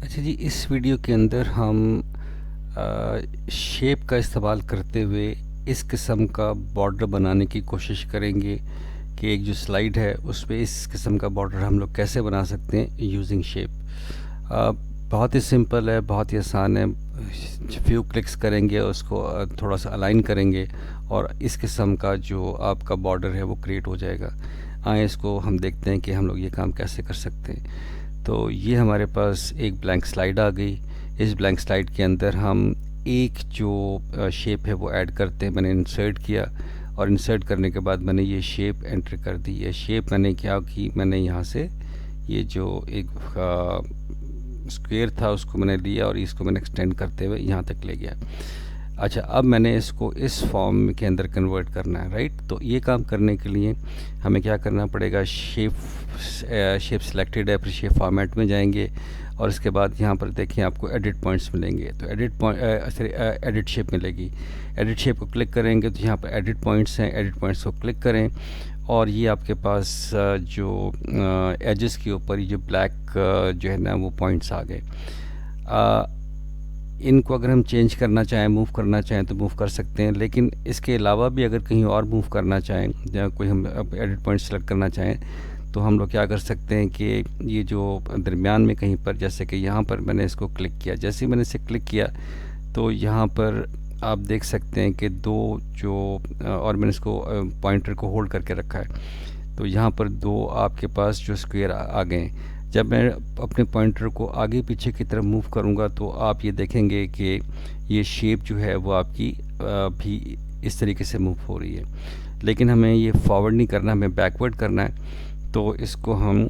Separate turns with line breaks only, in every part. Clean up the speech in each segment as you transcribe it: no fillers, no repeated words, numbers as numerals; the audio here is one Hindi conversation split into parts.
अच्छा जी, इस वीडियो के अंदर हम शेप का इस्तेमाल करते हुए इस किस्म का बॉर्डर बनाने की कोशिश करेंगे कि एक जो स्लाइड है उस पे इस किस्म का बॉर्डर हम लोग कैसे बना सकते हैं यूजिंग शेप। बहुत ही सिंपल है, बहुत ही आसान है। फ्यू क्लिक्स करेंगे, उसको थोड़ा सा अलाइन करेंगे और इस किस्म का जो आपका बॉर्डर है वो क्रिएट हो जाएगा। आए इसको हम देखते हैं कि हम लोग ये काम कैसे कर सकते हैं। तो ये हमारे पास एक ब्लैंक स्लाइड आ गई। इस ब्लैंक स्लाइड के अंदर हम एक जो शेप है वो ऐड करते हैं। मैंने इंसर्ट किया और इंसर्ट करने के बाद मैंने ये शेप एंटर कर दी। ये शेप मैंने क्या की, मैंने यहाँ से ये जो एक स्क्वायर था उसको मैंने लिया और इसको मैंने एक्सटेंड करते हुए यहाँ तक ले गया। अच्छा, अब मैंने इसको इस फॉर्म के अंदर कन्वर्ट करना है, राइट। तो ये काम करने के लिए हमें क्या करना पड़ेगा, शेप सिलेक्टेड है, फिर शेप फॉर्मेट में जाएंगे और इसके बाद यहाँ पर देखें आपको एडिट पॉइंट्स मिलेंगे। तो एडिट शेप मिलेगी। एडिट शेप को क्लिक करेंगे तो यहाँ पर एडिट पॉइंट्स हैं, एडिट पॉइंट्स को क्लिक करें और ये आपके पास जो एजेस के ऊपर ये जो ब्लैक जो है ना वो पॉइंट्स आ गए। इनको अगर हम चेंज करना चाहें, मूव करना चाहें तो मूव कर सकते हैं, लेकिन इसके अलावा भी अगर कहीं और मूव करना चाहें या कोई हम एडिट पॉइंट सेलेक्ट करना चाहें तो हम लोग क्या कर सकते हैं कि ये जो दरमियान में कहीं पर, जैसे कि यहाँ पर मैंने इसको क्लिक किया, जैसे ही मैंने इसे क्लिक किया तो यहाँ पर आप देख सकते हैं कि दो जो और मैंने इसको पॉइंटर को होल्ड करके रखा है तो यहाँ पर दो आपके पास जो स्क्वायर आ गए। जब मैं अपने पॉइंटर को आगे पीछे की तरफ मूव करूँगा तो आप ये देखेंगे कि ये शेप जो है वो आपकी भी इस तरीके से मूव हो रही है। लेकिन हमें ये फॉरवर्ड नहीं करना, हमें बैकवर्ड करना है। तो इसको हम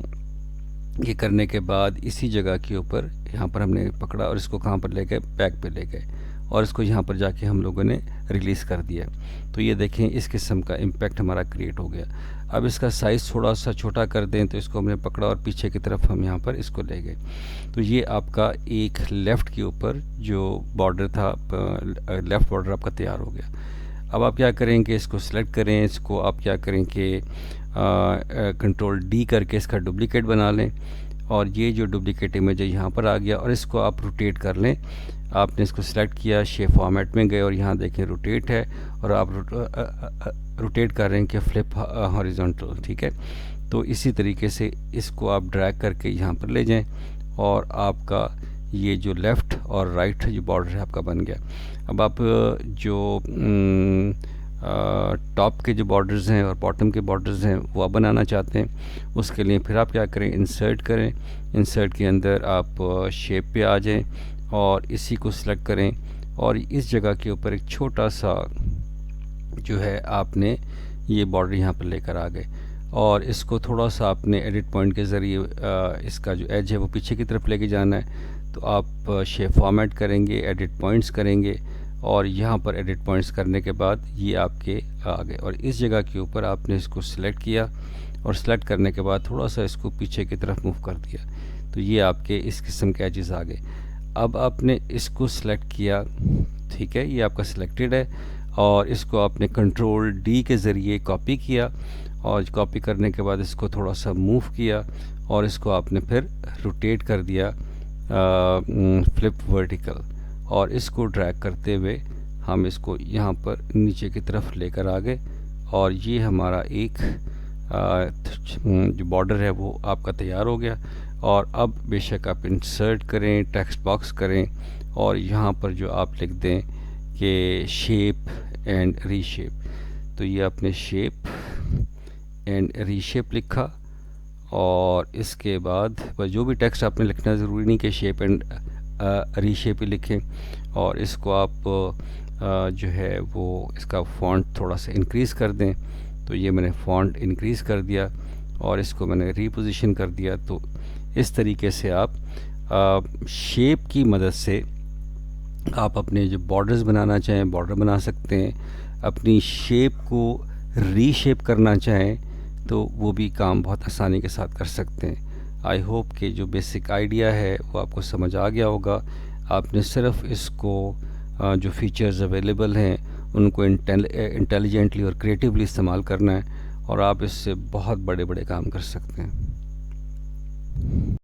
ये करने के बाद इसी जगह के ऊपर यहाँ पर हमने पकड़ा और इसको कहाँ पर ले गए, बैक पे ले गए और इसको यहाँ पर जाके हम लोगों ने रिलीज़ कर दिया। तो ये देखें इस किस्म का इम्पैक्ट हमारा क्रिएट हो गया। अब इसका साइज़ थोड़ा सा छोटा कर दें तो इसको हमने पकड़ा और पीछे की तरफ हम यहाँ पर इसको ले गए। तो ये आपका एक लेफ़्ट के ऊपर जो बॉर्डर था, लेफ़्ट बॉर्डर आपका तैयार हो गया। अब आप क्या करेंगे, इसको सिलेक्ट करें, इसको आप क्या करें कि कंट्रोल डी करके इसका डुप्लीकेट बना लें और ये जो डुप्लीकेट इमेज है यहाँ पर आ गया और इसको आप रोटेट कर लें। आपने इसको सिलेक्ट किया, शेप फॉर्मेट में गए और यहाँ देखें रोटेट है और आप रोटेट कर रहे हैं कि फ्लिप हॉरिजॉन्टल, ठीक है। तो इसी तरीके से इसको आप ड्रैग करके यहाँ पर ले जाएं और आपका ये जो लेफ़्ट और राइट जो बॉर्डर है आपका बन गया। अब आप जो टॉप के जो बॉर्डर्स हैं और बॉटम के बॉर्डर्स हैं वो आप बनाना चाहते हैं, उसके लिए फिर आप क्या करें, इंसर्ट करें। इंसर्ट के अंदर आप शेप पे आ जाएं और इसी को सिलेक्ट करें और इस जगह के ऊपर एक छोटा सा जो है आपने ये बॉर्डर यहाँ पर लेकर आ गए और इसको थोड़ा सा आपने एडिट पॉइंट के ज़रिए इसका जो एज है वो पीछे की तरफ लेके जाना है। तो आप शेप फॉर्मेट करेंगे, एडिट पॉइंट्स करेंगे और यहाँ पर एडिट पॉइंट्स करने के बाद ये आपके आ गए और इस जगह के ऊपर आपने इसको सिलेक्ट किया और सिलेक्ट करने के बाद थोड़ा सा इसको पीछे की तरफ मूव कर दिया तो ये आपके इस किस्म के एजेस आ गए। अब आपने इसको सिलेक्ट किया, ठीक है, ये आपका सिलेक्टेड है और इसको आपने कंट्रोल डी के ज़रिए कॉपी किया और कॉपी करने के बाद इसको थोड़ा सा मूव किया और इसको आपने फिर रोटेट कर दिया फ्लिप वर्टिकल और इसको ड्रैग करते हुए हम इसको यहाँ पर नीचे की तरफ लेकर आ गए और ये हमारा एक जो बॉर्डर है वो आपका तैयार हो गया। और अब बेशक आप इंसर्ट करें, टेक्स्ट बॉक्स करें और यहाँ पर जो आप लिख दें कि शेप एंड रीशेप, तो ये आपने शेप एंड रीशेप लिखा और इसके बाद जो भी टेक्स्ट आपने लिखना ज़रूरी नहीं कि शेप एंड रीशेप ही लिखें और इसको आप जो है वो इसका फ़ॉन्ट थोड़ा सा इंक्रीज़ कर दें। तो ये मैंने फ़ॉन्ट इंक्रीज़ कर दिया और इसको मैंने रीपोजीशन कर दिया। तो इस तरीके से आप शेप की मदद से आप अपने जो बॉर्डर्स बनाना चाहें बॉर्डर बना सकते हैं, अपनी शेप को रीशेप करना चाहें तो वो भी काम बहुत आसानी के साथ कर सकते हैं। आई होप कि जो बेसिक आइडिया है वो आपको समझ आ गया होगा। आपने सिर्फ इसको जो फीचर्स अवेलेबल हैं उनको इंटेलिजेंटली और क्रिएटिवली इस्तेमाल करना है और आप इससे बहुत बड़े बड़े काम कर सकते हैं।